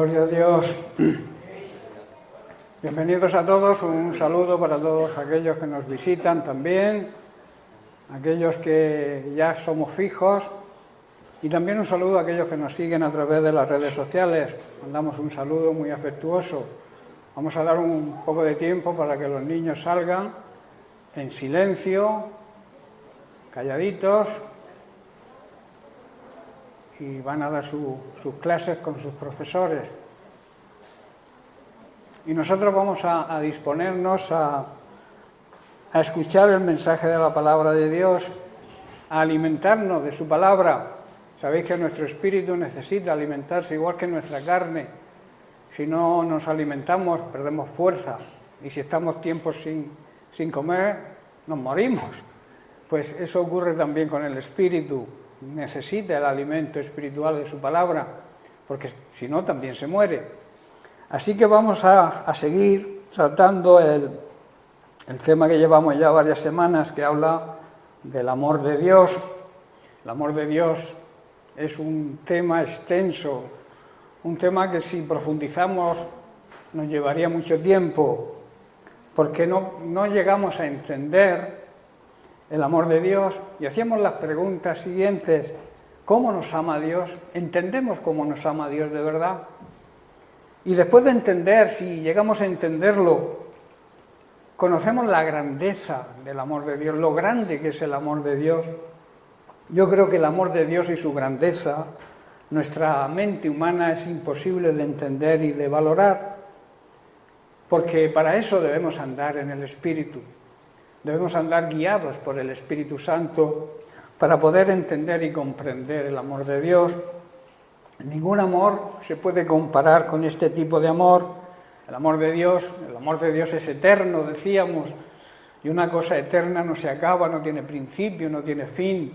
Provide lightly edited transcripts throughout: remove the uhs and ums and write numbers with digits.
Gloria a Dios. Bienvenidos a todos, un saludo para todos aquellos que nos visitan también, aquellos que ya somos fijos, y también un saludo a aquellos que nos siguen a través de las redes sociales. Mandamos un saludo muy afectuoso. Vamos a dar un poco de tiempo para que los niños salgan en silencio, calladitos, y van a dar sus clases con sus profesores. Y nosotros vamos a disponernos a escuchar el mensaje de la palabra de Dios, a alimentarnos de su palabra. Sabéis que nuestro espíritu necesita alimentarse igual que nuestra carne. Si no nos alimentamos, perdemos fuerza. Y si estamos tiempos sin comer, nos morimos. Pues eso ocurre también con el espíritu. Necesita el alimento espiritual de su palabra, porque si no también se muere. Así que vamos a seguir tratando el tema que llevamos ya varias semanas, que habla del amor de Dios. El amor de Dios es un tema extenso, un tema que si profundizamos nos llevaría mucho tiempo, porque no llegamos a entender el amor de Dios, y hacíamos las preguntas siguientes: ¿cómo nos ama Dios? ¿Entendemos cómo nos ama Dios de verdad? Y después de entender, si llegamos a entenderlo, conocemos la grandeza del amor de Dios, lo grande que es el amor de Dios. Yo creo que el amor de Dios y su grandeza, nuestra mente humana es imposible de entender y de valorar, porque para eso debemos andar en el Espíritu. Debemos andar guiados por el Espíritu Santo para poder entender y comprender el amor de Dios. Ningún amor se puede comparar con este tipo de amor. El amor de Dios es eterno, decíamos, y una cosa eterna no se acaba, no tiene principio, no tiene fin.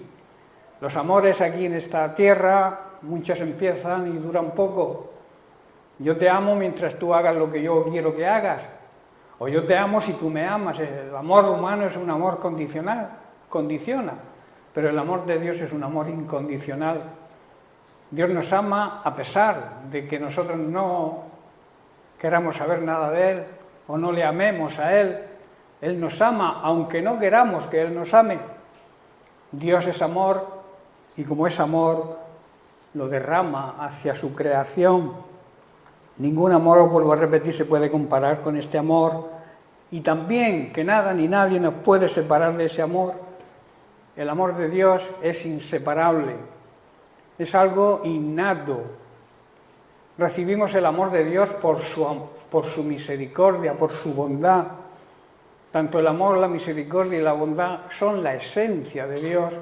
Los amores aquí en esta tierra, muchos empiezan y duran poco. Yo te amo mientras tú hagas lo que yo quiero que hagas. O yo te amo si tú me amas. El amor humano es un amor condicional, condiciona, pero el amor de Dios es un amor incondicional. Dios nos ama a pesar de que nosotros no queramos saber nada de Él o no le amemos a Él. Él nos ama aunque no queramos que Él nos ame. Dios es amor y como es amor lo derrama hacia su creación. Ningún amor, os vuelvo a repetir, se puede comparar con este amor, y también que nada ni nadie nos puede separar de ese amor. El amor de Dios es inseparable, es algo innato. Recibimos el amor de Dios por su misericordia, por su bondad. Tanto el amor, la misericordia y la bondad son la esencia de Dios,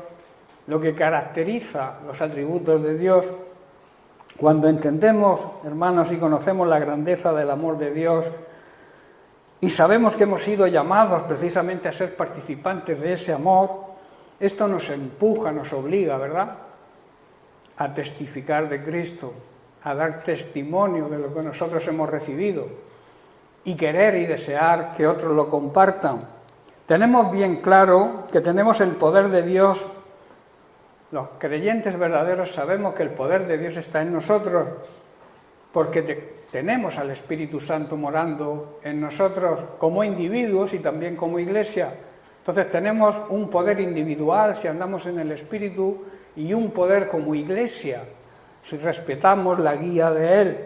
lo que caracteriza los atributos de Dios. Cuando entendemos, hermanos, y conocemos la grandeza del amor de Dios y sabemos que hemos sido llamados precisamente a ser participantes de ese amor, esto nos empuja, nos obliga, ¿verdad?, a testificar de Cristo, a dar testimonio de lo que nosotros hemos recibido y querer y desear que otros lo compartan. Tenemos bien claro que tenemos el poder de Dios. Los creyentes verdaderos sabemos que el poder de Dios está en nosotros, porque tenemos al Espíritu Santo morando en nosotros como individuos y también como iglesia. Entonces tenemos un poder individual si andamos en el Espíritu y un poder como iglesia si respetamos la guía de Él.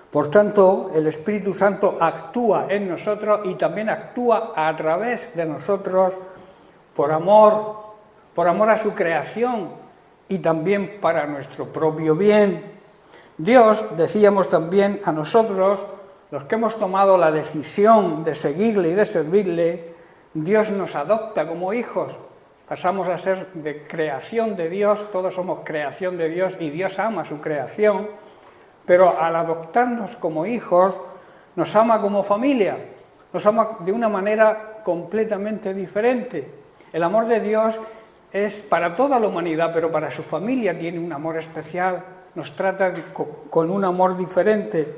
Por tanto, el Espíritu Santo actúa en nosotros y también actúa a través de nosotros por amor a su creación y también para nuestro propio bien. Dios, decíamos también, a nosotros, los que hemos tomado la decisión de seguirle y de servirle, Dios nos adopta como hijos. Pasamos a ser de creación de Dios, todos somos creación de Dios y Dios ama su creación, pero al adoptarnos como hijos, nos ama como familia, nos ama de una manera completamente diferente. El amor de Dios es para toda la humanidad, pero para su familia tiene un amor especial, nos trata con un amor diferente.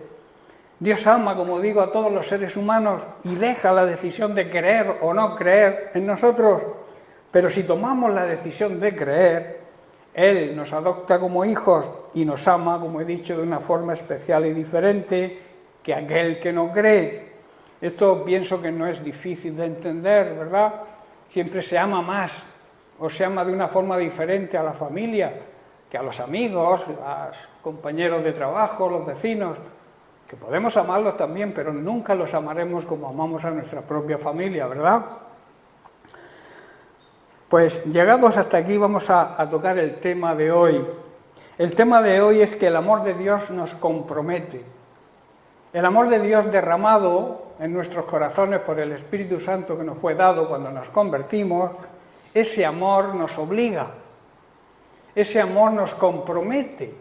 Dios ama, como digo, a todos los seres humanos y deja la decisión de creer o no creer en nosotros, pero si tomamos la decisión de creer, Él nos adopta como hijos y nos ama, como he dicho, de una forma especial y diferente que aquel que no cree. Esto pienso que no es difícil de entender, ¿verdad? Siempre se ama más o se ama de una forma diferente a la familia que a los amigos, a los compañeros de trabajo, los vecinos, que podemos amarlos también, pero nunca los amaremos como amamos a nuestra propia familia, ¿verdad? Pues llegados hasta aquí vamos a tocar el tema de hoy. El tema de hoy es que el amor de Dios nos compromete. El amor de Dios derramado en nuestros corazones por el Espíritu Santo que nos fue dado cuando nos convertimos, ese amor nos obliga, ese amor nos compromete.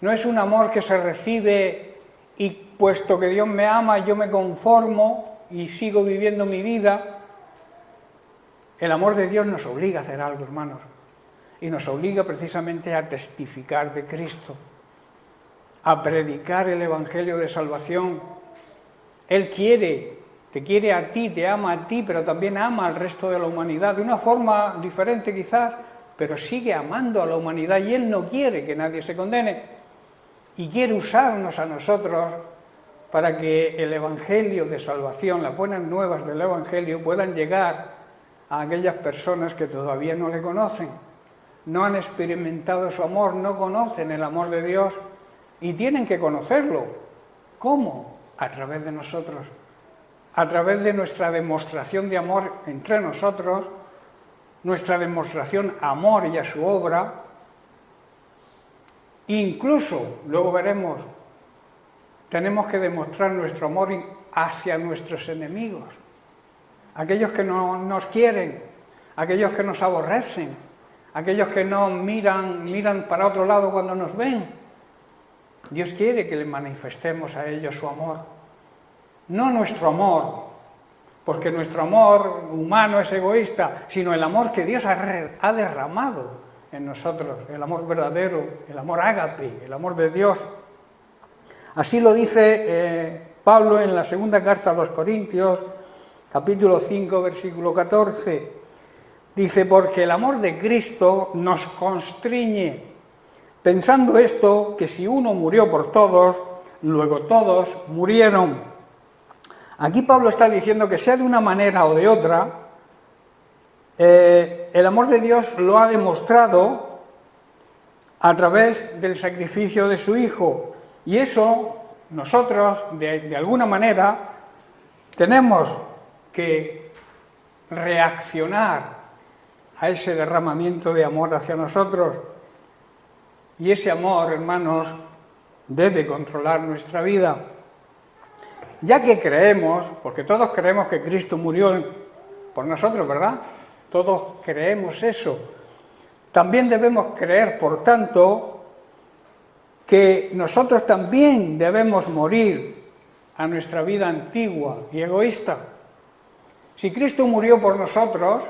No es un amor que se recibe y puesto que Dios me ama yo me conformo y sigo viviendo mi vida. El amor de Dios nos obliga a hacer algo, hermanos, y nos obliga precisamente a testificar de Cristo, a predicar el Evangelio de salvación. Él te quiere a ti, te ama a ti, pero también ama al resto de la humanidad, de una forma diferente quizás, pero sigue amando a la humanidad y Él no quiere que nadie se condene y quiere usarnos a nosotros para que el Evangelio de salvación, las buenas nuevas del Evangelio puedan llegar a aquellas personas que todavía no le conocen, no han experimentado su amor, no conocen el amor de Dios y tienen que conocerlo. ¿Cómo? A través de nosotros, a través de nuestra demostración de amor entre nosotros, nuestra demostración a amor y a su obra. Incluso, luego veremos, tenemos que demostrar nuestro amor hacia nuestros enemigos, aquellos que no nos quieren, aquellos que nos aborrecen, aquellos que no miran para otro lado cuando nos ven. Dios quiere que le manifestemos a ellos su amor, no nuestro amor, porque nuestro amor humano es egoísta, sino el amor que Dios ha derramado en nosotros, el amor verdadero, el amor ágape, el amor de Dios. Así lo dice Pablo en la segunda carta a los Corintios, capítulo 5, versículo 14, dice, porque el amor de Cristo nos constriñe, pensando esto, que si uno murió por todos, luego todos murieron. Aquí Pablo está diciendo que sea de una manera o de otra, el amor de Dios lo ha demostrado a través del sacrificio de su Hijo, y eso nosotros, de alguna manera, tenemos que reaccionar a ese derramamiento de amor hacia nosotros. Y ese amor, hermanos, debe controlar nuestra vida. Ya que creemos, porque todos creemos que Cristo murió por nosotros, ¿verdad? Todos creemos eso. También debemos creer, por tanto, que nosotros también debemos morir a nuestra vida antigua y egoísta. Si Cristo murió por nosotros,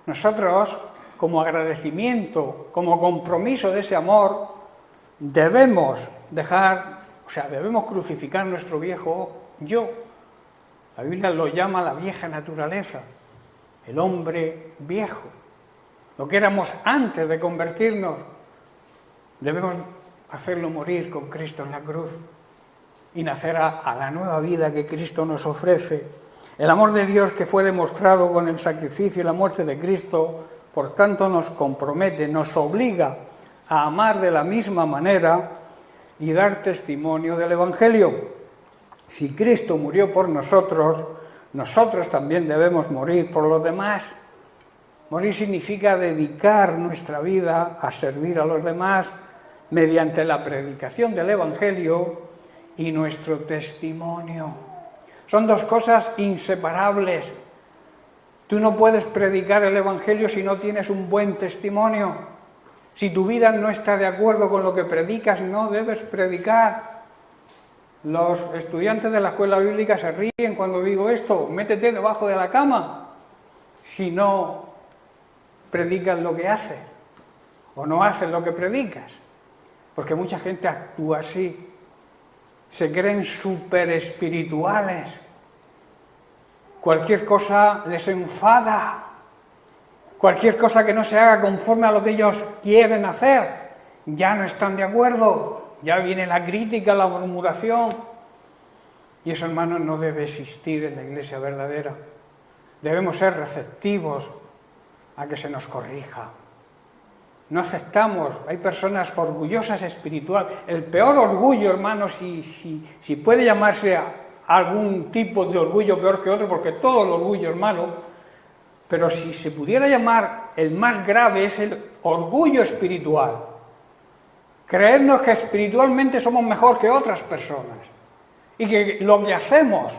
nosotros, como agradecimiento, como compromiso de ese amor, debemos debemos crucificar nuestro viejo yo. La Biblia lo llama la vieja naturaleza, el hombre viejo. Lo que éramos antes de convertirnos, debemos hacerlo morir con Cristo en la cruz y nacer a la nueva vida que Cristo nos ofrece. El amor de Dios que fue demostrado con el sacrificio y la muerte de Cristo, por tanto nos compromete, nos obliga a amar de la misma manera y dar testimonio del Evangelio. Si Cristo murió por nosotros, nosotros también debemos morir por los demás. Morir significa dedicar nuestra vida a servir a los demás mediante la predicación del Evangelio y nuestro testimonio. Son dos cosas inseparables. Tú no puedes predicar el Evangelio si no tienes un buen testimonio. Si tu vida no está de acuerdo con lo que predicas, no debes predicar. Los estudiantes de la escuela bíblica se ríen cuando digo esto. Métete debajo de la cama si no predicas lo que haces o no haces lo que predicas. Porque mucha gente actúa así. Se creen súper espirituales. Cualquier cosa les enfada. Cualquier cosa que no se haga conforme a lo que ellos quieren hacer, ya no están de acuerdo, ya viene la crítica, la murmuración. Y eso, hermanos, no debe existir en la iglesia verdadera. Debemos ser receptivos a que se nos corrija. No aceptamos, hay personas orgullosas espiritual. El peor orgullo, hermanos, si puede llamarse a algún tipo de orgullo peor que otro, porque todo el orgullo es malo, pero si se pudiera llamar el más grave es el orgullo espiritual. Creernos que espiritualmente somos mejor que otras personas y que lo que hacemos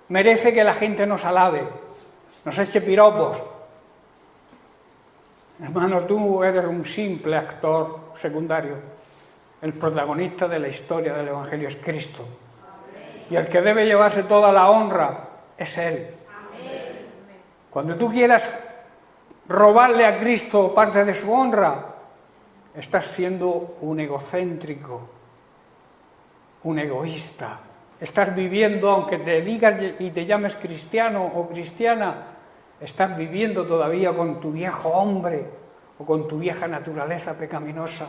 merece que la gente nos alabe, nos eche piropos. Hermano, tú eres un simple actor secundario. El protagonista de la historia del Evangelio es Cristo. Y el que debe llevarse toda la honra es Él. Cuando tú quieras robarle a Cristo parte de su honra, estás siendo un egocéntrico, un egoísta. Estás viviendo, aunque te digas y te llames cristiano o cristiana, estás viviendo todavía con tu viejo hombre o con tu vieja naturaleza pecaminosa.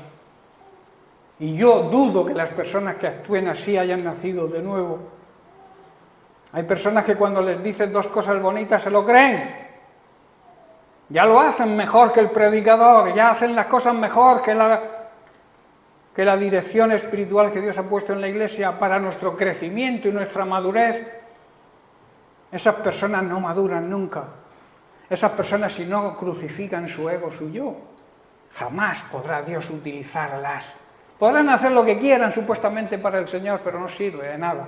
Y yo dudo que las personas que actúen así hayan nacido de nuevo. Hay personas que cuando les dices dos cosas bonitas se lo creen. Ya lo hacen mejor que el predicador, ya hacen las cosas mejor que la dirección espiritual que Dios ha puesto en la iglesia para nuestro crecimiento y nuestra madurez. Esas personas no maduran nunca. Esas personas, si no crucifican su ego, su yo, jamás podrá Dios utilizarlas. Podrán hacer lo que quieran supuestamente para el Señor, pero no sirve de nada.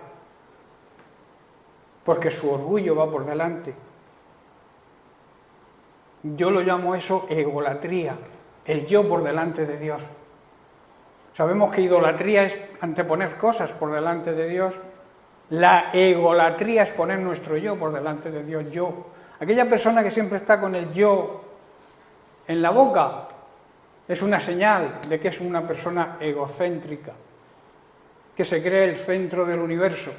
Porque su orgullo va por delante. Yo lo llamo eso egolatría, el yo por delante de Dios. Sabemos que idolatría es anteponer cosas por delante de Dios. La egolatría es poner nuestro yo por delante de Dios, yo. Aquella persona que siempre está con el yo en la boca es una señal de que es una persona egocéntrica, que se cree el centro del universo,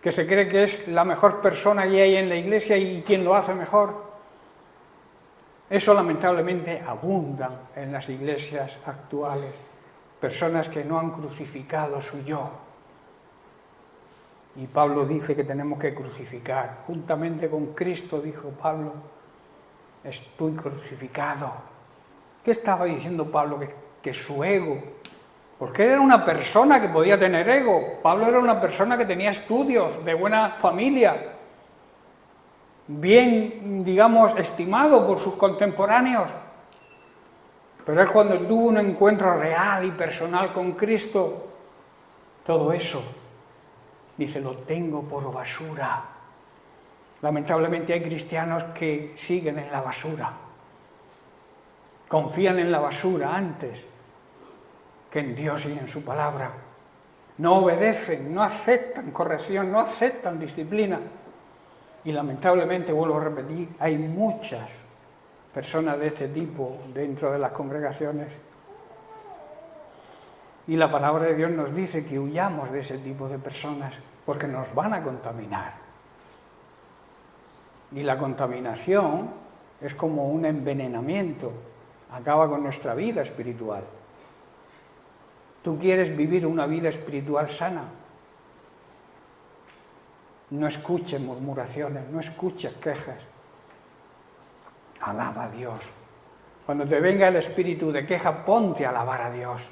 que se cree que es la mejor persona que hay en la iglesia y quien lo hace mejor. Eso lamentablemente abunda en las iglesias actuales, personas que no han crucificado su yo. Y Pablo dice que tenemos que crucificar. Juntamente con Cristo, dijo Pablo, estoy crucificado. ¿Qué estaba diciendo Pablo? Que su ego, porque él era una persona que podía tener ego. Pablo era una persona que tenía estudios, de buena familia, bien, digamos, estimado por sus contemporáneos. Pero él, cuando tuvo un encuentro real y personal con Cristo, todo eso, dice, lo tengo por basura. Lamentablemente hay cristianos que siguen en la basura, confían en la basura antes que en Dios y en su palabra. No obedecen, no aceptan corrección, no aceptan disciplina. Y lamentablemente, vuelvo a repetir, hay muchas personas de este tipo dentro de las congregaciones. Y la palabra de Dios nos dice que huyamos de ese tipo de personas porque nos van a contaminar. Y la contaminación es como un envenenamiento, acaba con nuestra vida espiritual. ¿Tú quieres vivir una vida espiritual sana? No escuches murmuraciones, no escuches quejas. Alaba a Dios. Cuando te venga el espíritu de queja, ponte a alabar a Dios.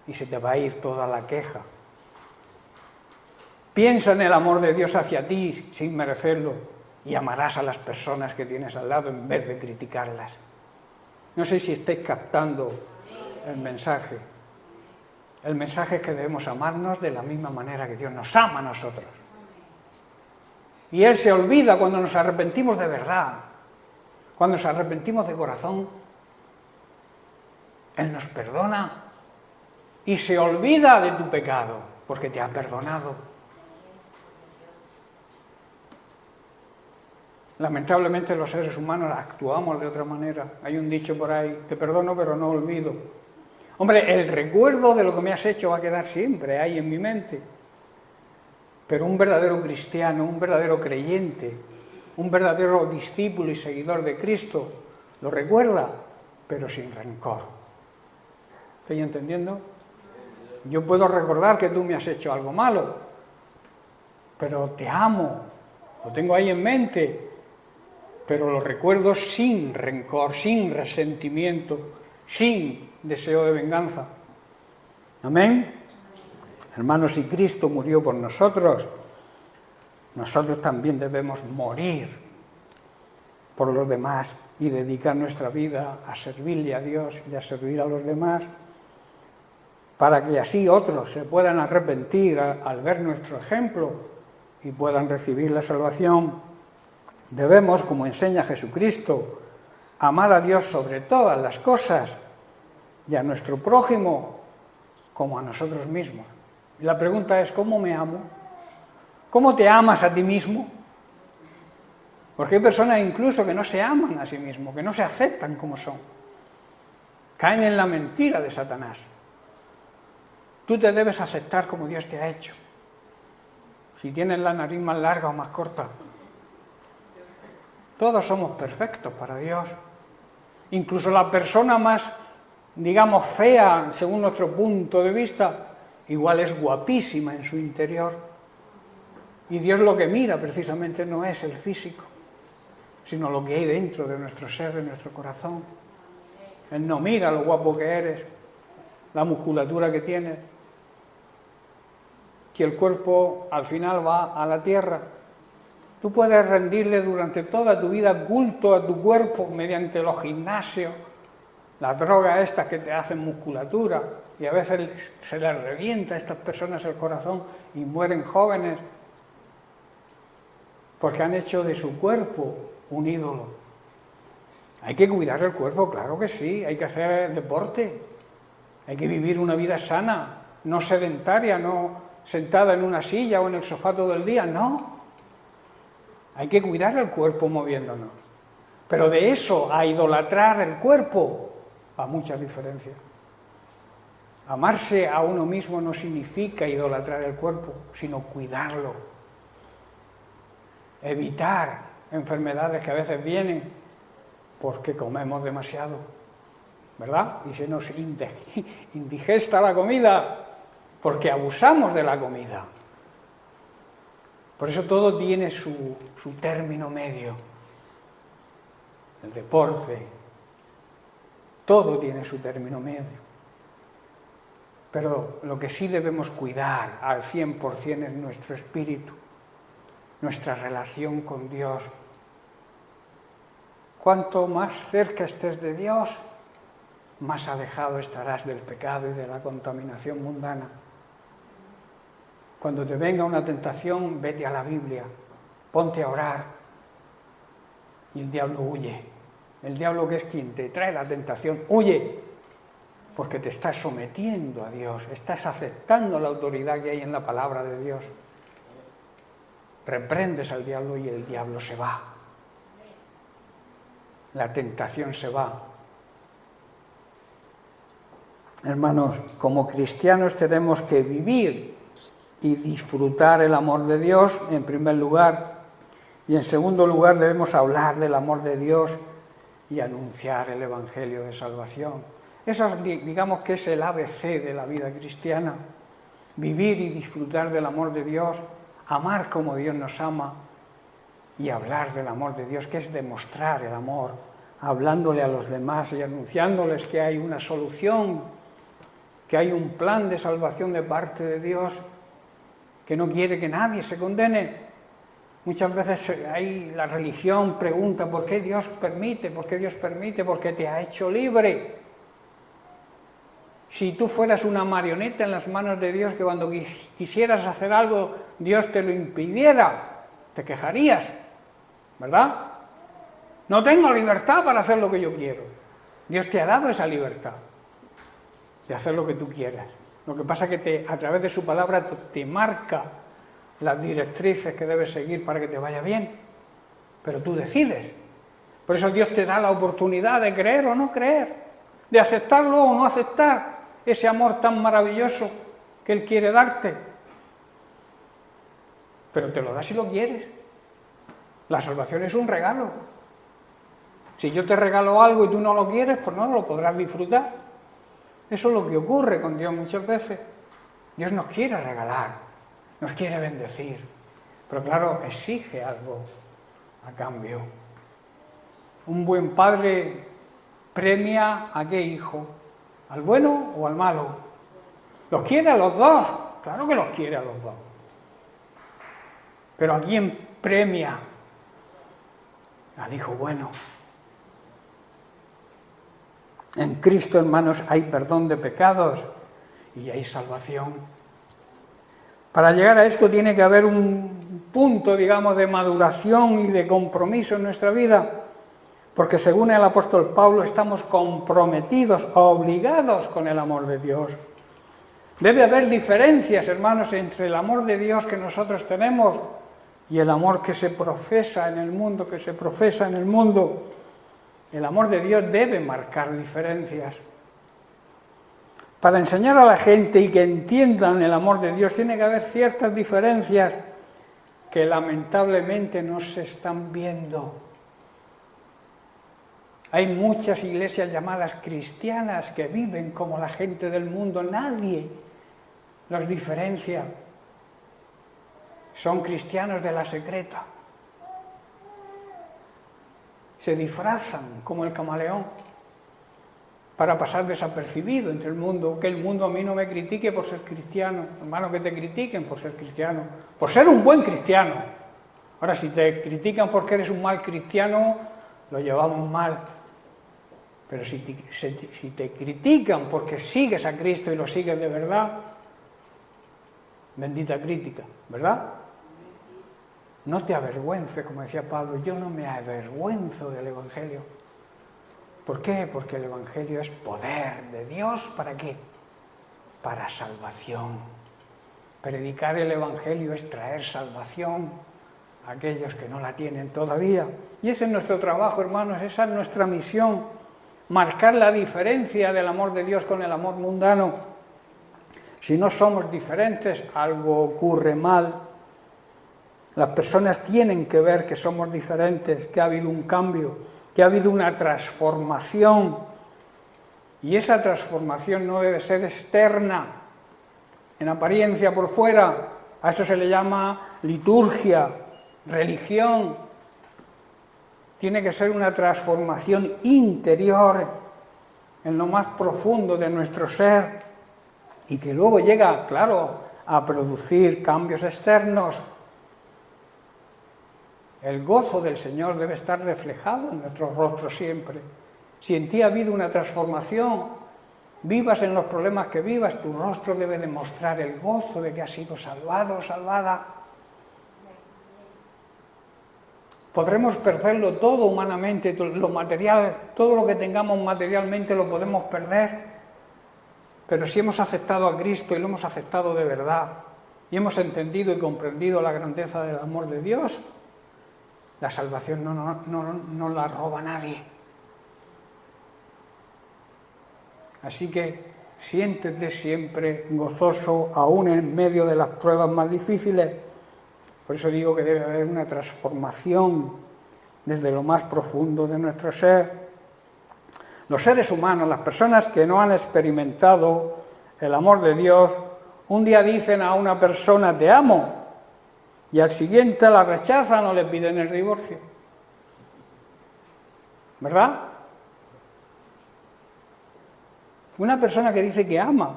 Y se te va a ir toda la queja. Piensa en el amor de Dios hacia ti sin merecerlo y amarás a las personas que tienes al lado en vez de criticarlas. No sé si estáis captando el mensaje. El mensaje es que debemos amarnos de la misma manera que Dios nos ama a nosotros. Y Él se olvida cuando nos arrepentimos de verdad, cuando nos arrepentimos de corazón. Él nos perdona y se olvida de tu pecado, porque te ha perdonado. Lamentablemente los seres humanos actuamos de otra manera. Hay un dicho por ahí, te perdono pero no olvido. Hombre, el recuerdo de lo que me has hecho va a quedar siempre ahí en mi mente. Pero un verdadero cristiano, un verdadero creyente, un verdadero discípulo y seguidor de Cristo lo recuerda, pero sin rencor. ¿Estoy entendiendo? Yo puedo recordar que tú me has hecho algo malo, pero te amo, lo tengo ahí en mente, pero lo recuerdo sin rencor, sin resentimiento, sin deseo de venganza. Amén. Hermanos, si Cristo murió por nosotros, nosotros también debemos morir por los demás y dedicar nuestra vida a servirle a Dios y a servir a los demás, para que así otros se puedan arrepentir al ver nuestro ejemplo y puedan recibir la salvación. Debemos, como enseña Jesucristo, amar a Dios sobre todas las cosas y a nuestro prójimo como a nosotros mismos. Y la pregunta es, ¿cómo me amo? ¿Cómo te amas a ti mismo? Porque hay personas incluso que no se aman a sí mismos, que no se aceptan como son. Caen en la mentira de Satanás. Tú te debes aceptar como Dios te ha hecho. Si tienes la nariz más larga o más corta. Todos somos perfectos para Dios. Incluso la persona más, digamos, fea, según nuestro punto de vista, igual es guapísima en su interior. Y Dios lo que mira precisamente no es el físico, sino lo que hay dentro de nuestro ser, de nuestro corazón. Él no mira lo guapo que eres, la musculatura que tienes, que el cuerpo al final va a la tierra. Tú puedes rendirle durante toda tu vida culto a tu cuerpo mediante los gimnasios, las drogas estas que te hacen musculatura, y a veces se les revienta a estas personas el corazón y mueren jóvenes porque han hecho de su cuerpo un ídolo. Hay que cuidar el cuerpo, claro que sí, hay que hacer deporte, hay que vivir una vida sana, no sedentaria, no sentada en una silla o en el sofá todo el día, no. Hay que cuidar el cuerpo moviéndonos. Pero de eso a idolatrar el cuerpo, hay mucha diferencia. Amarse a uno mismo no significa idolatrar el cuerpo, sino cuidarlo. Evitar enfermedades que a veces vienen porque comemos demasiado, ¿verdad? Y se nos indigesta la comida porque abusamos de la comida. Por eso todo tiene su término medio. El deporte, todo tiene su término medio. Pero lo que sí debemos cuidar al 100% es nuestro espíritu, nuestra relación con Dios. Cuanto más cerca estés de Dios, más alejado estarás del pecado y de la contaminación mundana. Cuando te venga una tentación, vete a la Biblia, ponte a orar y el diablo huye. El diablo, que es quien te trae la tentación, huye, porque te estás sometiendo a Dios, estás aceptando la autoridad que hay en la palabra de Dios. Reprendes al diablo y el diablo se va. La tentación se va. Hermanos, como cristianos tenemos que vivir y disfrutar el amor de Dios, en primer lugar, y en segundo lugar debemos hablar del amor de Dios y anunciar el Evangelio de salvación. Eso, digamos, que es el ABC de la vida cristiana. Vivir y disfrutar del amor de Dios, amar como Dios nos ama y hablar del amor de Dios, que es demostrar el amor, hablándole a los demás y anunciándoles que hay una solución, que hay un plan de salvación de parte de Dios, que no quiere que nadie se condene. Muchas veces ahí la religión pregunta ¿por qué Dios permite? ¿Por qué Dios permite? Porque te ha hecho libre. Si tú fueras una marioneta en las manos de Dios, que cuando quisieras hacer algo Dios te lo impidiera, te quejarías, ¿verdad? No tengo libertad para hacer lo que yo quiero. Dios te ha dado esa libertad de hacer lo que tú quieras. Lo que pasa es que a través de su palabra te marca las directrices que debes seguir para que te vaya bien, pero tú decides. Por eso Dios te da la oportunidad de creer o no creer, de aceptarlo o no aceptar ese amor tan maravilloso que Él quiere darte. Pero te lo da si lo quieres. La salvación es un regalo. Si yo te regalo algo y tú no lo quieres, pues no lo podrás disfrutar. Eso es lo que ocurre con Dios muchas veces. Dios nos quiere regalar, nos quiere bendecir, pero claro, exige algo a cambio. Un buen padre premia a qué hijo, al bueno o al malo. ¿Los quiere a los dos? Claro que los quiere a los dos. Pero ¿a quién premia? Al hijo bueno. En Cristo, hermanos, hay perdón de pecados y hay salvación. Para llegar a esto tiene que haber un punto, digamos, de maduración y de compromiso en nuestra vida, porque según el apóstol Pablo estamos comprometidos, obligados con el amor de Dios. Debe haber diferencias, hermanos, entre el amor de Dios que nosotros tenemos y el amor que se profesa en el mundo, El amor de Dios debe marcar diferencias. Para enseñar a la gente y que entiendan el amor de Dios, tiene que haber ciertas diferencias que lamentablemente no se están viendo. Hay muchas iglesias llamadas cristianas que viven como la gente del mundo, nadie los diferencia. Son cristianos de la secreta. Se disfrazan como el camaleón para pasar desapercibido entre el mundo, que el mundo a mí no me critique por ser cristiano, hermano, que te critiquen por ser cristiano, por ser un buen cristiano. Ahora, si te critican porque eres un mal cristiano, lo llevamos mal. Pero si te critican porque sigues a Cristo y lo sigues de verdad, bendita crítica, ¿verdad? No te avergüences, como decía Pablo, yo no me avergüenzo del Evangelio. ¿Por qué? Porque el Evangelio es poder de Dios, ¿para qué? Para salvación. Predicar el Evangelio es traer salvación a aquellos que no la tienen todavía. Y ese es nuestro trabajo, hermanos, esa es nuestra misión, marcar la diferencia del amor de Dios con el amor mundano. Si no somos diferentes, algo ocurre mal. Las personas tienen que ver que somos diferentes, que ha habido un cambio, que ha habido una transformación. Y esa transformación no debe ser externa, en apariencia por fuera. A eso se le llama liturgia, religión. Tiene que ser una transformación interior, en lo más profundo de nuestro ser, y que luego llega, claro, a producir cambios externos. El gozo del Señor debe estar reflejado en nuestros rostros siempre. Si en ti ha habido una transformación, vivas en los problemas que vivas, tu rostro debe demostrar el gozo de que has sido salvado o salvada. Podremos perderlo todo humanamente, lo material, todo lo que tengamos materialmente lo podemos perder, pero si hemos aceptado a Cristo y lo hemos aceptado de verdad, y hemos entendido y comprendido la grandeza del amor de Dios, la salvación no la roba nadie. Así que siéntete siempre gozoso, aún en medio de las pruebas más difíciles. Por eso digo que debe haber una transformación desde lo más profundo de nuestro ser. Los seres humanos, las personas que no han experimentado el amor de Dios, un día dicen a una persona, te amo, y al siguiente la rechazan o le piden el divorcio. ¿Verdad? Una persona que dice que ama,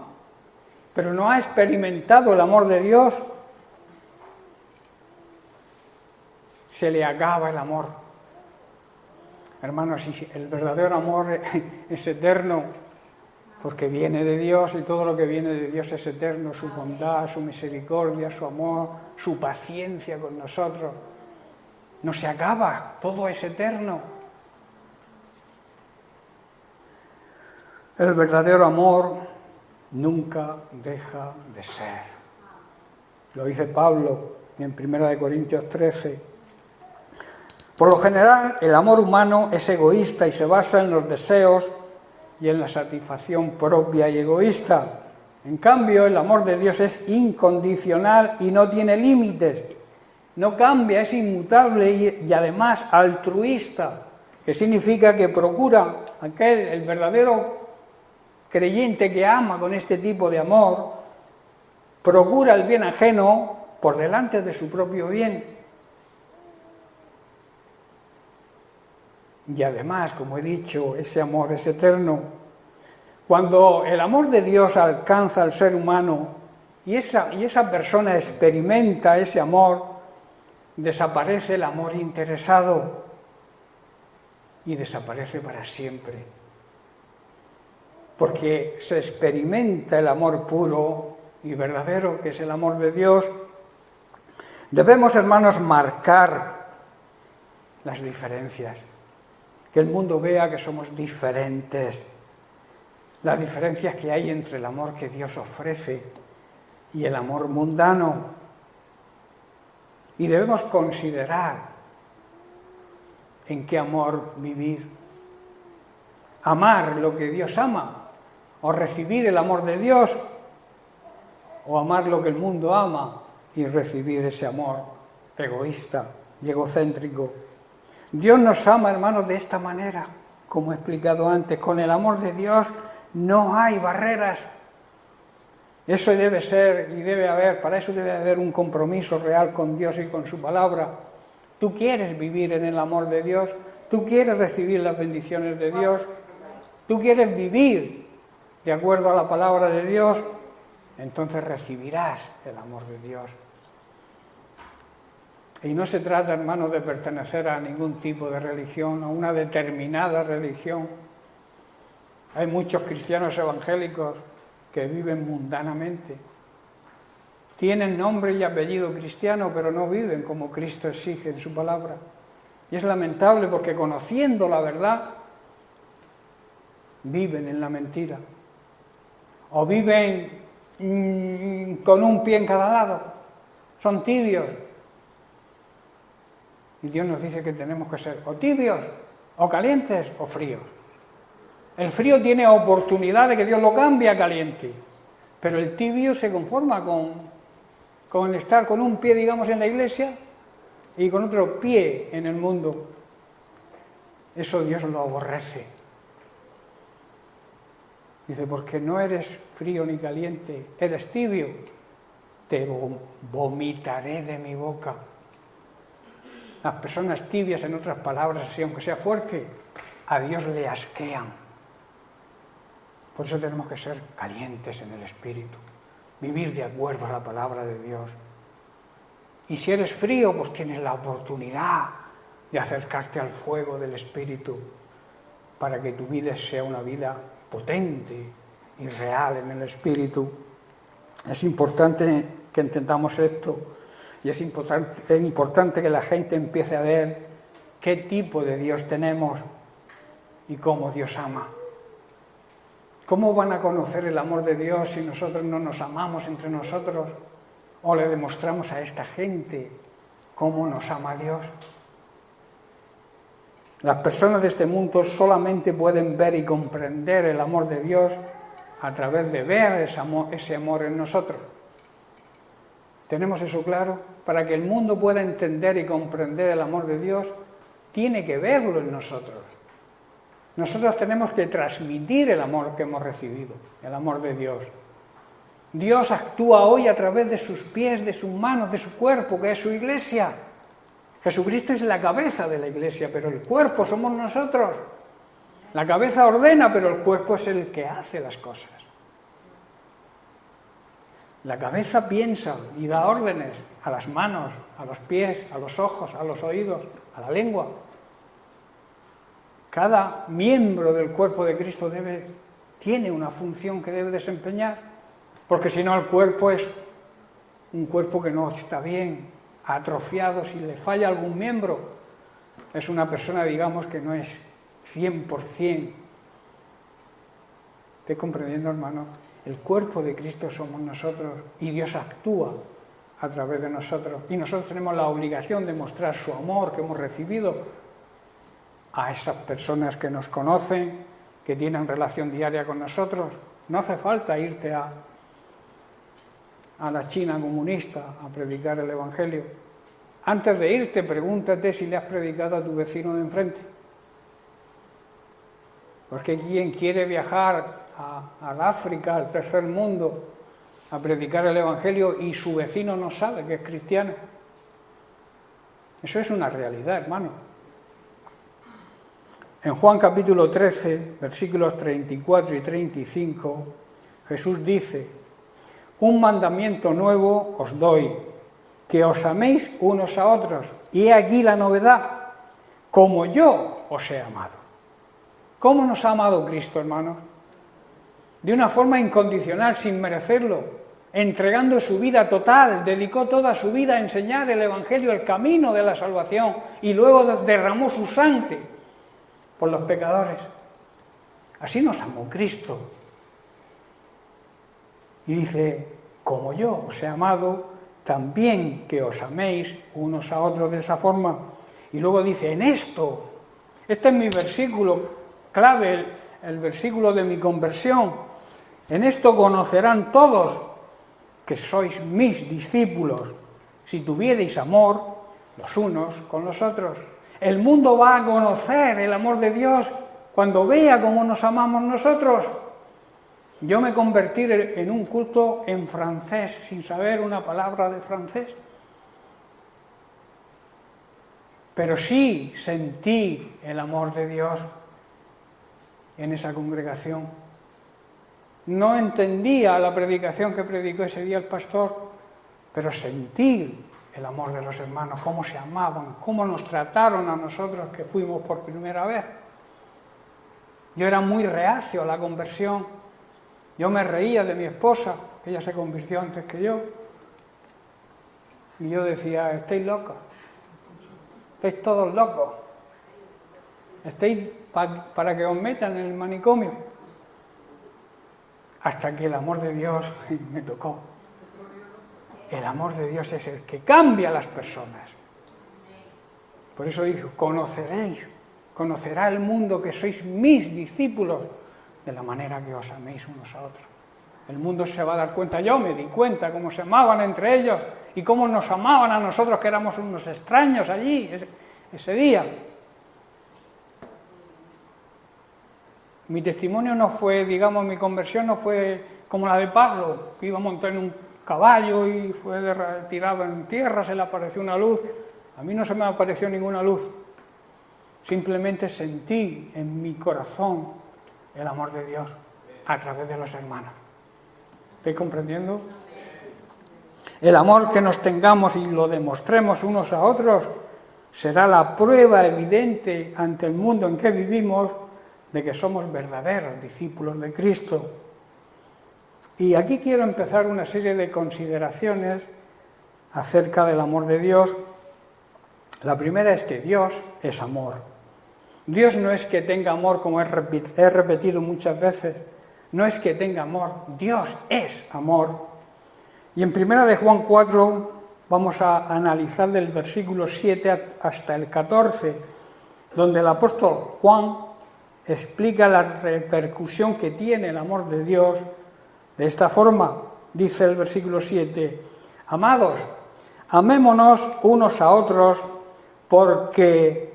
pero no ha experimentado el amor de Dios, se le acaba el amor. Hermanos, el verdadero amor es eterno, porque viene de Dios y todo lo que viene de Dios es eterno, su bondad, su misericordia, su amor, su paciencia con nosotros. No se acaba, todo es eterno. El verdadero amor nunca deja de ser. Lo dice Pablo en 1 Corintios 13. Por lo general, el amor humano es egoísta y se basa en los deseos y en la satisfacción propia y egoísta. En cambio, el amor de Dios es incondicional y no tiene límites. no cambia, es inmutable y además altruista, que significa que procura el verdadero creyente que ama con este tipo de amor, procura el bien ajeno por delante de su propio bien. Y además, como he dicho, ese amor es eterno. Cuando el amor de Dios alcanza al ser humano y esa persona experimenta ese amor, desaparece el amor interesado y desaparece para siempre. Porque se experimenta el amor puro y verdadero, que es el amor de Dios. Debemos, hermanos, marcar las diferencias, que el mundo vea que somos diferentes, las diferencias que hay entre el amor que Dios ofrece y el amor mundano. Y debemos considerar en qué amor vivir. Amar lo que Dios ama, o recibir el amor de Dios, o amar lo que el mundo ama y recibir ese amor egoísta y egocéntrico. Dios nos ama, hermanos, de esta manera, como he explicado antes. Con el amor de Dios no hay barreras. Eso debe ser y debe haber, para eso debe haber un compromiso real con Dios y con su palabra. Tú quieres vivir en el amor de Dios, tú quieres recibir las bendiciones de Dios, tú quieres vivir de acuerdo a la palabra de Dios, entonces recibirás el amor de Dios. Y no se trata, hermanos, de pertenecer a ningún tipo de religión, a una determinada religión. Hay muchos cristianos evangélicos que viven mundanamente. Tienen nombre y apellido cristiano, pero no viven como Cristo exige en su palabra. Y es lamentable porque conociendo la verdad, viven en la mentira. O viven con un pie en cada lado. Son tibios. Y Dios nos dice que tenemos que ser o tibios, o calientes, o fríos. El frío tiene oportunidad de que Dios lo cambie a caliente, pero el tibio se conforma con estar con un pie, digamos, en la iglesia y con otro pie en el mundo. Eso Dios lo aborrece. Dice, porque no eres frío ni caliente, eres tibio, te vomitaré de mi boca. Las personas tibias, en otras palabras, así aunque sea fuerte, a Dios le asquean. Por eso tenemos que ser calientes en el espíritu, vivir de acuerdo a la palabra de Dios. Y si eres frío, pues tienes la oportunidad de acercarte al fuego del espíritu para que tu vida sea una vida potente y real en el espíritu. Es importante que entendamos esto. Y es importante que la gente empiece a ver qué tipo de Dios tenemos y cómo Dios ama. ¿Cómo van a conocer el amor de Dios si nosotros no nos amamos entre nosotros? ¿O le demostramos a esta gente cómo nos ama Dios? Las personas de este mundo solamente pueden ver y comprender el amor de Dios a través de ver ese amor en nosotros. ¿Tenemos eso claro? Para que el mundo pueda entender y comprender el amor de Dios, tiene que verlo en nosotros. Nosotros tenemos que transmitir el amor que hemos recibido, el amor de Dios. Dios actúa hoy a través de sus pies, de sus manos, de su cuerpo, que es su iglesia. Jesucristo es la cabeza de la iglesia, pero el cuerpo somos nosotros. La cabeza ordena, pero el cuerpo es el que hace las cosas. La cabeza piensa y da órdenes a las manos, a los pies, a los ojos, a los oídos, a la lengua. Cada miembro del cuerpo de Cristo tiene una función que debe desempeñar, porque si no el cuerpo es un cuerpo que no está bien, atrofiado. Si le falla algún miembro, es una persona, digamos, que no es 100%. ¿Estoy comprendiendo, hermano? El cuerpo de Cristo somos nosotros y Dios actúa a través de nosotros. Y nosotros tenemos la obligación de mostrar su amor que hemos recibido a esas personas que nos conocen, que tienen relación diaria con nosotros. No hace falta irte a la China comunista a predicar el Evangelio. Antes de irte, pregúntate si le has predicado a tu vecino de enfrente. Porque quien quiere viajar al África, al tercer mundo, a predicar el Evangelio y su vecino no sabe que es cristiano. Eso es una realidad, hermano. En Juan capítulo 13, versículos 34 y 35, Jesús dice: un mandamiento nuevo os doy, que os améis unos a otros. Y he aquí la novedad, como yo os he amado. ¿Cómo nos ha amado Cristo, hermanos? De una forma incondicional, sin merecerlo, entregando su vida total, dedicó toda su vida a enseñar el Evangelio, el camino de la salvación, y luego derramó su sangre por los pecadores. Así nos amó Cristo. Y dice: como yo os he amado, también que os améis unos a otros de esa forma. Y luego dice: en esto, este es mi versículo clave, el versículo de mi conversión, en esto conocerán todos que sois mis discípulos, si tuvierais amor los unos con los otros. El mundo va a conocer el amor de Dios cuando vea cómo nos amamos nosotros. Yo me convertí en un culto en francés, sin saber una palabra de francés. Pero sí sentí el amor de Dios en esa congregación. No entendía la predicación que predicó ese día el pastor, pero sentí el amor de los hermanos, cómo se amaban, cómo nos trataron a nosotros que fuimos por primera vez. Yo era muy reacio a la conversión. Yo me reía de mi esposa, que ella se convirtió antes que yo. Y yo decía: estáis locos, estáis todos locos, estáis para que os metan en el manicomio. Hasta que el amor de Dios me tocó. El amor de Dios es el que cambia a las personas. Por eso dijo: conocerá el mundo que sois mis discípulos, de la manera que os améis unos a otros. El mundo se va a dar cuenta, yo me di cuenta cómo se amaban entre ellos y cómo nos amaban a nosotros, que éramos unos extraños allí ese día. Mi testimonio no fue, digamos, mi conversión no fue como la de Pablo, que iba a montar en un caballo y fue tirado en tierra, se le apareció una luz. A mí no se me apareció ninguna luz. Simplemente sentí en mi corazón el amor de Dios a través de los hermanos. ¿Estáis comprendiendo? El amor que nos tengamos y lo demostremos unos a otros será la prueba evidente ante el mundo en que vivimos de que somos verdaderos discípulos de Cristo. Y aquí quiero empezar una serie de consideraciones acerca del amor de Dios. La primera es que Dios es amor. Dios no es que tenga amor, como he repetido muchas veces, no es que tenga amor, Dios es amor. Y en 1 de Juan 4 vamos a analizar del versículo 7 hasta el 14, donde el apóstol Juan explica la repercusión que tiene el amor de Dios. De esta forma, dice el versículo 7, amados, amémonos unos a otros, porque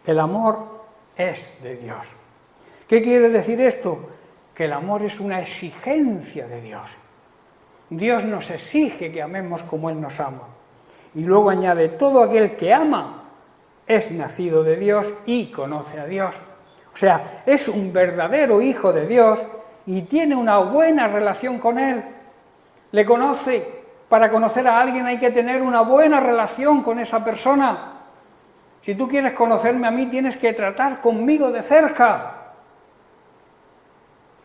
el amor es de Dios. ¿Qué quiere decir esto? Que el amor es una exigencia de Dios. Dios nos exige que amemos como Él nos ama. Y luego añade: todo aquel que ama es nacido de Dios y conoce a Dios. O sea, es un verdadero hijo de Dios y tiene una buena relación con Él. Le conoce. Para conocer a alguien hay que tener una buena relación con esa persona. Si tú quieres conocerme a mí, tienes que tratar conmigo de cerca.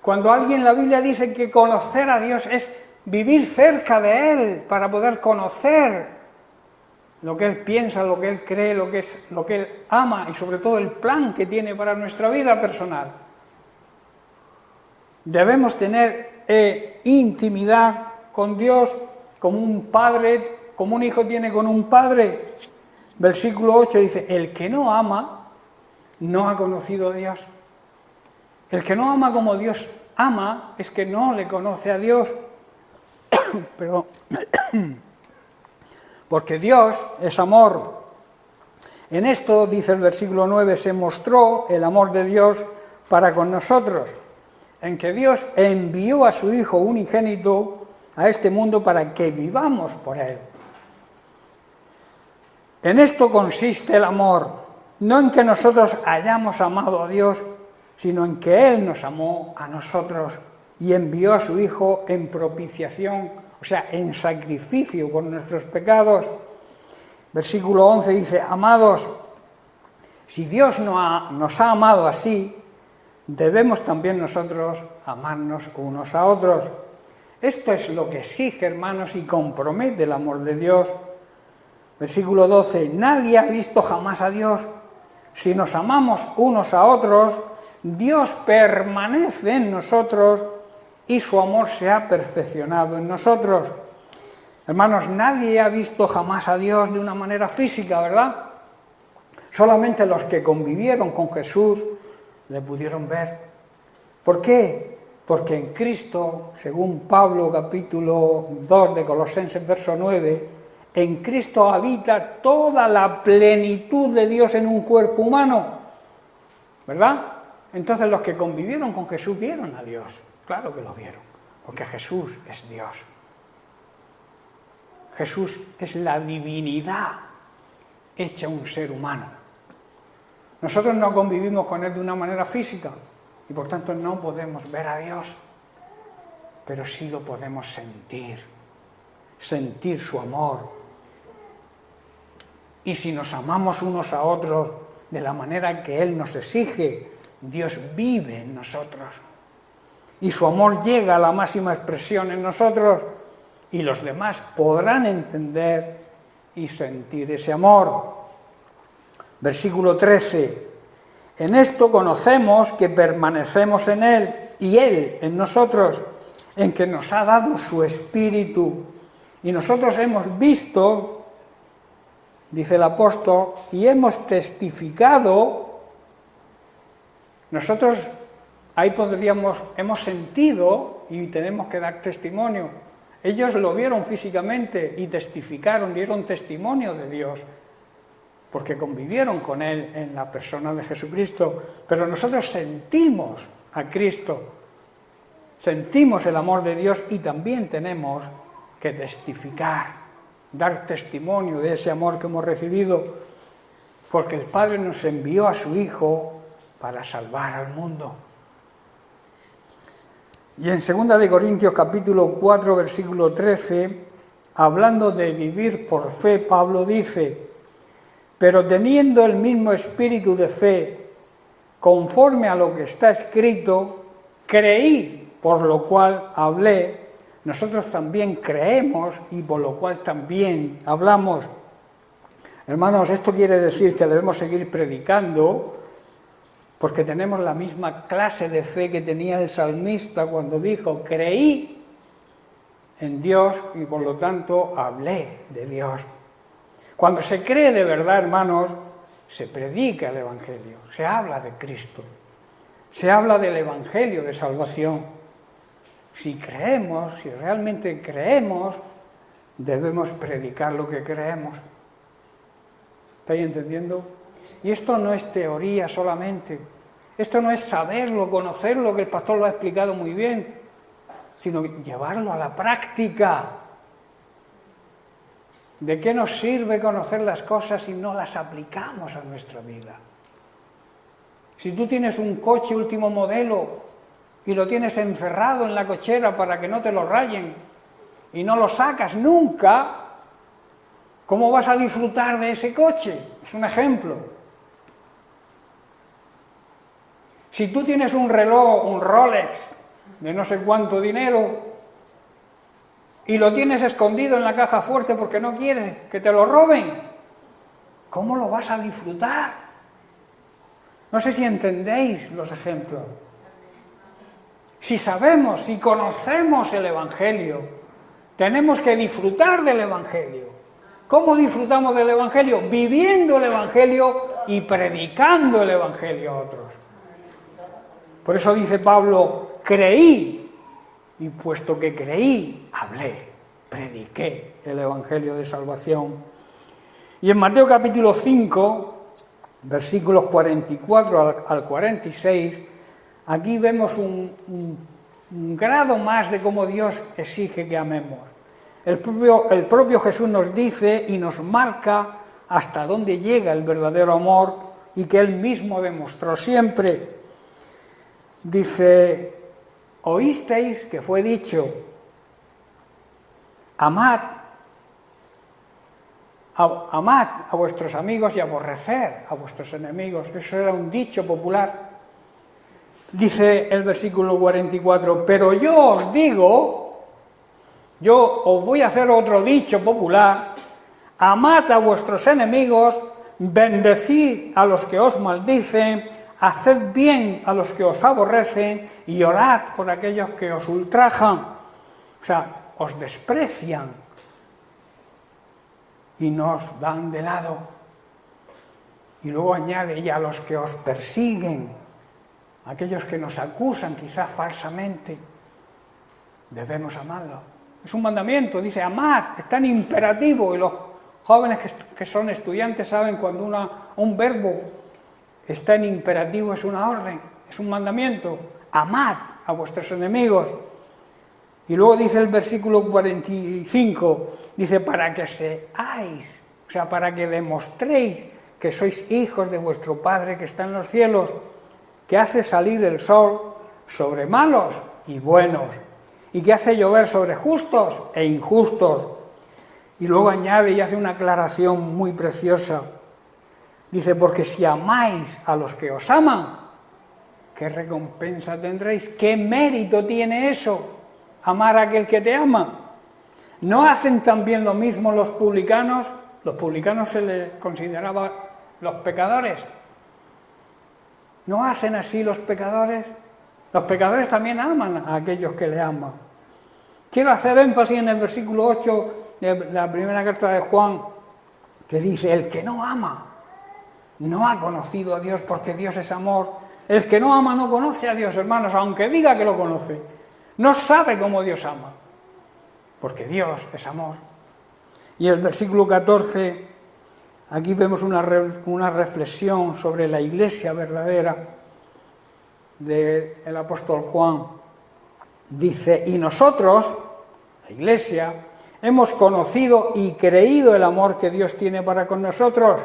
Cuando alguien en la Biblia dice que conocer a Dios es vivir cerca de Él para poder conocer lo que Él piensa, lo que Él cree, lo que Él ama y sobre todo el plan que tiene para nuestra vida personal. Debemos tener intimidad con Dios como un padre, como un hijo tiene con un padre. Versículo 8 dice: el que no ama no ha conocido a Dios. El que no ama como Dios ama es que no le conoce a Dios. Perdón. porque Dios es amor. En esto, dice el versículo 9, se mostró el amor de Dios para con nosotros, en que Dios envió a su Hijo unigénito a este mundo para que vivamos por Él. En esto consiste el amor, no en que nosotros hayamos amado a Dios, sino en que Él nos amó a nosotros y envió a su Hijo en propiciación, o sea, en sacrificio por nuestros pecados. Versículo 11 dice, amados, si Dios nos ha amado así, debemos también nosotros amarnos unos a otros. Esto es lo que exige, hermanos, y compromete el amor de Dios. Versículo 12, nadie ha visto jamás a Dios. Si nos amamos unos a otros, Dios permanece en nosotros y su amor se ha perfeccionado en nosotros. Hermanos, nadie ha visto jamás a Dios de una manera física, ¿verdad? Solamente los que convivieron con Jesús le pudieron ver. ¿Por qué? Porque en Cristo, según Pablo capítulo 2 de Colosenses, verso 9, en Cristo habita toda la plenitud de Dios en un cuerpo humano, ¿verdad? Entonces los que convivieron con Jesús vieron a Dios, claro que lo vieron, porque Jesús es Dios. Jesús es la divinidad hecha un ser humano. Nosotros no convivimos con Él de una manera física y por tanto no podemos ver a Dios, pero sí lo podemos sentir su amor. Y si nos amamos unos a otros de la manera que Él nos exige, Dios vive en nosotros. Y su amor llega a la máxima expresión en nosotros y los demás podrán entender y sentir ese amor. Versículo 13. En esto conocemos que permanecemos en Él y Él en nosotros, en que nos ha dado su Espíritu. Y nosotros hemos visto, dice el apóstol, y hemos testificado. Nosotros ahí hemos sentido y tenemos que dar testimonio. Ellos lo vieron físicamente y testificaron, dieron testimonio de Dios, porque convivieron con Él en la persona de Jesucristo. Pero nosotros sentimos a Cristo, sentimos el amor de Dios y también tenemos que testificar, dar testimonio de ese amor que hemos recibido, porque el Padre nos envió a su Hijo para salvar al mundo. Y en 2 de Corintios capítulo 4, versículo 13, hablando de vivir por fe, Pablo dice, pero teniendo el mismo espíritu de fe, conforme a lo que está escrito, creí, por lo cual hablé. Nosotros también creemos y por lo cual también hablamos. Hermanos, esto quiere decir que debemos seguir predicando, porque tenemos la misma clase de fe que tenía el salmista cuando dijo, creí en Dios y por lo tanto hablé de Dios. Cuando se cree de verdad, hermanos, se predica el Evangelio, se habla de Cristo, se habla del Evangelio de salvación. Si creemos, si realmente creemos, debemos predicar lo que creemos. ¿Estáis entendiendo? Y esto no es teoría solamente, esto no es saberlo, conocerlo, que el pastor lo ha explicado muy bien, sino llevarlo a la práctica. ¿De qué nos sirve conocer las cosas si no las aplicamos a nuestra vida? Si tú tienes un coche último modelo y lo tienes encerrado en la cochera para que no te lo rayen y no lo sacas nunca, ¿cómo vas a disfrutar de ese coche? Es un ejemplo. Si tú tienes un reloj, un Rolex, de no sé cuánto dinero, y lo tienes escondido en la caja fuerte porque no quieres que te lo roben, ¿cómo lo vas a disfrutar? No sé si entendéis los ejemplos. Si sabemos, si conocemos el Evangelio, tenemos que disfrutar del Evangelio. ¿Cómo disfrutamos del Evangelio? Viviendo el Evangelio y predicando el Evangelio a otros. Por eso dice Pablo, creí, y puesto que creí, hablé. prediqué el Evangelio de salvación. Y en Mateo capítulo 5, versículos 44 al 46, aquí vemos un grado más de cómo Dios exige que amemos. El propio Jesús nos dice y nos marca hasta dónde llega el verdadero amor y que Él mismo demostró siempre. Dice, oísteis que fue dicho, amad a vuestros amigos y aborrecer a vuestros enemigos. Eso era un dicho popular. Dice el versículo 44, pero yo os digo, yo os voy a hacer otro dicho popular, amad a vuestros enemigos, bendecid a los que os maldicen, haced bien a los que os aborrecen y orad por aquellos que os ultrajan. O sea, os desprecian y nos dan de lado. Y luego añade, y a los que os persiguen, aquellos que nos acusan quizás falsamente, debemos amarlos. Es un mandamiento, dice amad, está en imperativo, y los jóvenes que son estudiantes saben cuando un verbo está en imperativo es una orden, es un mandamiento, amad a vuestros enemigos. Y luego dice el versículo 45, dice para que seáis, o sea, para que demostréis que sois hijos de vuestro Padre que está en los cielos, que hace salir el sol sobre malos y buenos, y que hace llover sobre justos e injustos. Y luego añade y hace una aclaración muy preciosa. Dice, porque si amáis a los que os aman, ¿qué recompensa tendréis? ¿Qué mérito tiene eso? Amar a aquel que te ama. ¿No hacen también lo mismo los publicanos? Los publicanos se les consideraba los pecadores. ¿No hacen así los pecadores? Los pecadores también aman a aquellos que le aman. Quiero hacer énfasis en el versículo 8 de la primera carta de Juan, que dice, el que no ama no ha conocido a Dios porque Dios es amor. El que no ama no conoce a Dios, hermanos, aunque diga que lo conoce. No sabe cómo Dios ama, porque Dios es amor. Y el versículo 14, aquí vemos una reflexión sobre la iglesia verdadera del apóstol Juan. Dice, y nosotros, la iglesia, hemos conocido y creído el amor que Dios tiene para con nosotros.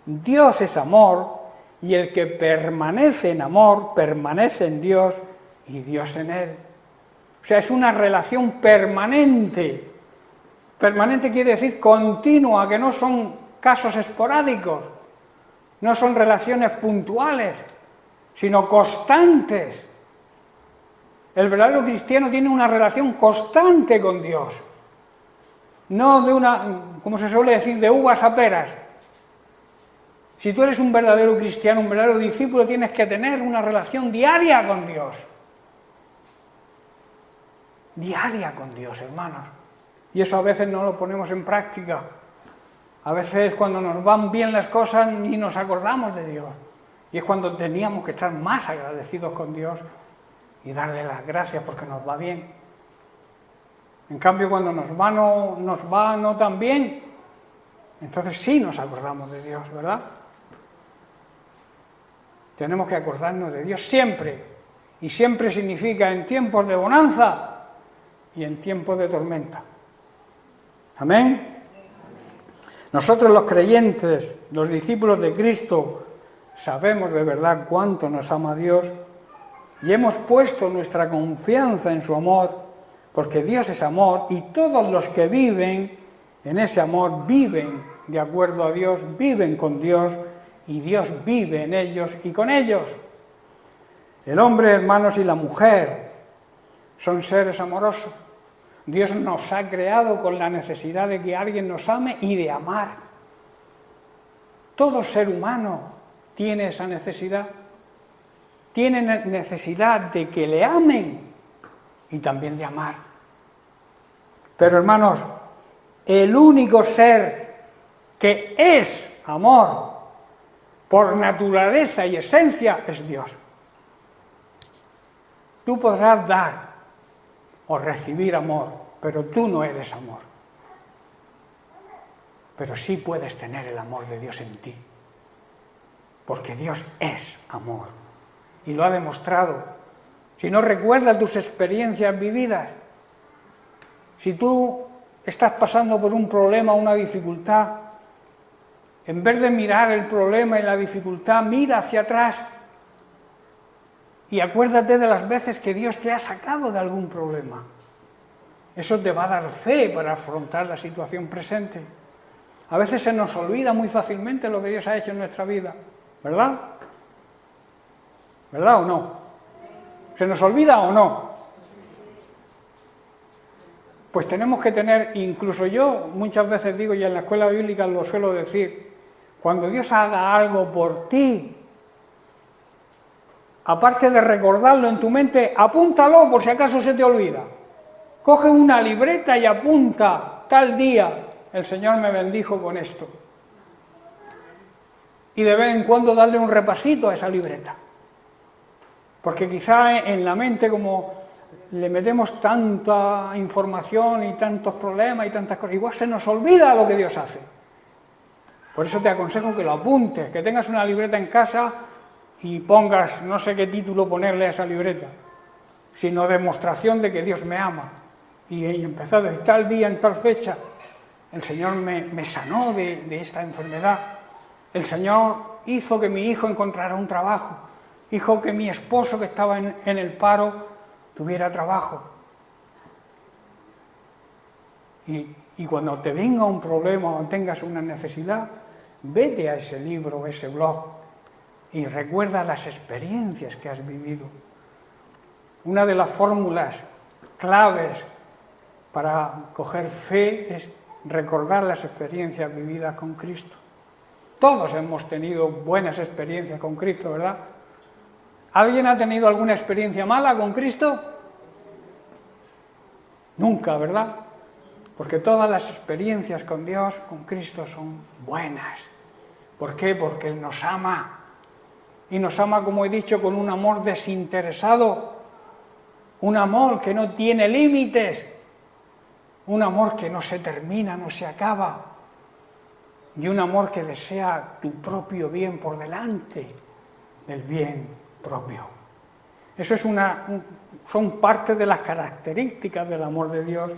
Dios es amor, y el que permanece en amor, permanece en Dios y Dios en él. O sea, es una relación permanente. Permanente quiere decir continua, que no son casos esporádicos, no son relaciones puntuales, sino constantes. El verdadero cristiano tiene una relación constante con Dios, no de una, como se suele decir, de uvas a peras. Si tú eres un verdadero cristiano, un verdadero discípulo, tienes que tener una relación diaria con Dios. Diaria con Dios, hermanos. Y eso a veces no lo ponemos en práctica. A veces cuando nos van bien las cosas ni nos acordamos de Dios. Y es cuando teníamos que estar más agradecidos con Dios y darle las gracias porque nos va bien. En cambio, cuando nos va no tan bien, entonces sí nos acordamos de Dios, ¿verdad? Tenemos que acordarnos de Dios siempre. Y siempre significa en tiempos de bonanza y en tiempos de tormenta. Amén. Nosotros los creyentes, los discípulos de Cristo, sabemos de verdad cuánto nos ama Dios y hemos puesto nuestra confianza en su amor, porque Dios es amor y todos los que viven en ese amor viven de acuerdo a Dios, viven con Dios y Dios vive en ellos y con ellos. El hombre, hermanos, y la mujer son seres amorosos. Dios nos ha creado con la necesidad de que alguien nos ame y de amar. Todo ser humano tiene esa necesidad. Tiene necesidad de que le amen y también de amar. Pero, hermanos, el único ser que es amor por naturaleza y esencia es Dios. Tú podrás dar o recibir amor, pero tú no eres amor. Pero sí puedes tener el amor de Dios en ti, porque Dios es amor, y lo ha demostrado. Si no recuerdas tus experiencias vividas, si tú estás pasando por un problema o una dificultad, en vez de mirar el problema y la dificultad, mira hacia atrás y acuérdate de las veces que Dios te ha sacado de algún problema. Eso te va a dar fe para afrontar la situación presente. A veces se nos olvida muy fácilmente lo que Dios ha hecho en nuestra vida, ¿verdad? ¿Verdad o no? ¿Se nos olvida o no? Pues tenemos que tener, incluso yo muchas veces digo, y en la escuela bíblica lo suelo decir, cuando Dios haga algo por ti, aparte de recordarlo en tu mente, apúntalo por si acaso se te olvida. Coge una libreta y apunta, tal día el Señor me bendijo con esto. Y de vez en cuando darle un repasito a esa libreta. Porque quizá en la mente, como le metemos tanta información y tantos problemas y tantas cosas, igual se nos olvida lo que Dios hace. Por eso te aconsejo que lo apuntes, que tengas una libreta en casa y pongas, no sé qué título ponerle a esa libreta, sino demostración de que Dios me ama. Y empezar desde tal día, en tal fecha, el Señor me sanó de esta enfermedad. El Señor hizo que mi hijo encontrara un trabajo. Hizo que mi esposo, que estaba en el paro, tuviera trabajo. Y cuando te venga un problema o tengas una necesidad, vete a ese libro, a ese blog, y recuerda las experiencias que has vivido. Una de las fórmulas claves para coger fe es recordar las experiencias vividas con Cristo. Todos hemos tenido buenas experiencias con Cristo, ¿verdad? ¿Alguien ha tenido alguna experiencia mala con Cristo? Nunca, ¿verdad? Porque todas las experiencias con Dios, con Cristo, son buenas. ¿Por qué? Porque Él nos ama. Y nos ama, como he dicho, con un amor desinteresado. Un amor que no tiene límites. Un amor que no se termina, no se acaba. Y un amor que desea tu propio bien por delante del bien propio. Eso es son parte de las características del amor de Dios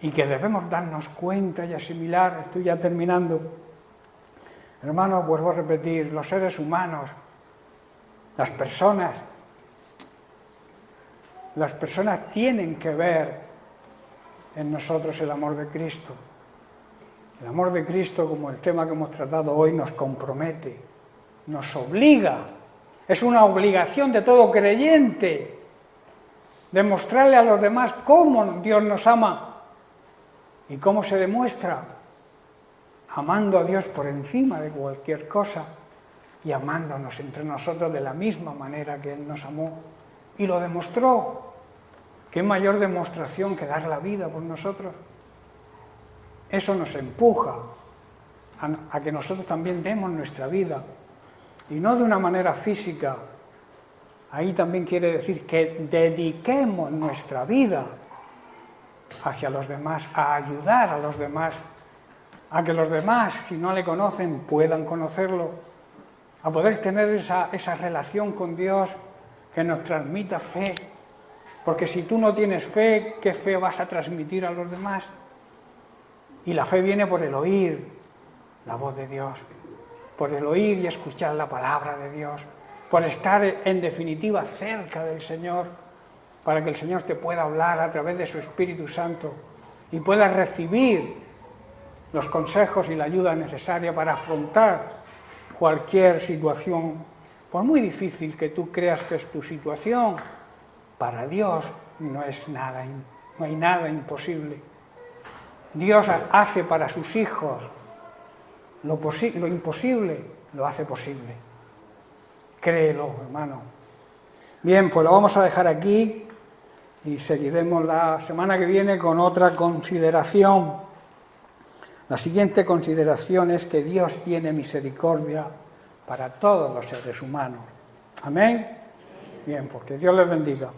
y que debemos darnos cuenta y asimilar. Estoy ya terminando. Hermanos, vuelvo a repetir, los seres humanos, las personas tienen que ver en nosotros el amor de Cristo. El amor de Cristo, como el tema que hemos tratado hoy, nos compromete, nos obliga. Es una obligación de todo creyente demostrarle a los demás cómo Dios nos ama. ¿Y cómo se demuestra? Amando a Dios por encima de cualquier cosa y amándonos entre nosotros de la misma manera que Él nos amó. Y lo demostró. ¿Qué mayor demostración que dar la vida por nosotros? Eso nos empuja a que nosotros también demos nuestra vida. Y no de una manera física. Ahí también quiere decir que dediquemos nuestra vida hacia los demás, a ayudar a los demás, a que los demás, si no le conocen, puedan conocerlo, a poder tener esa relación con Dios que nos transmita fe. Porque si tú no tienes fe, ¿qué fe vas a transmitir a los demás? Y la fe viene por el oír la voz de Dios, por el oír y escuchar la palabra de Dios, por estar en definitiva cerca del Señor, para que el Señor te pueda hablar a través de su Espíritu Santo y puedas recibir los consejos y la ayuda necesaria para afrontar cualquier situación, por muy difícil que tú creas que es tu situación. Para Dios no hay nada imposible. Dios hace para sus hijos lo imposible, lo hace posible. Créelo, hermano. Bien, pues lo vamos a dejar aquí y seguiremos la semana que viene con otra consideración. La siguiente consideración es que Dios tiene misericordia para todos los seres humanos. Amén. Bien, pues que Dios les bendiga.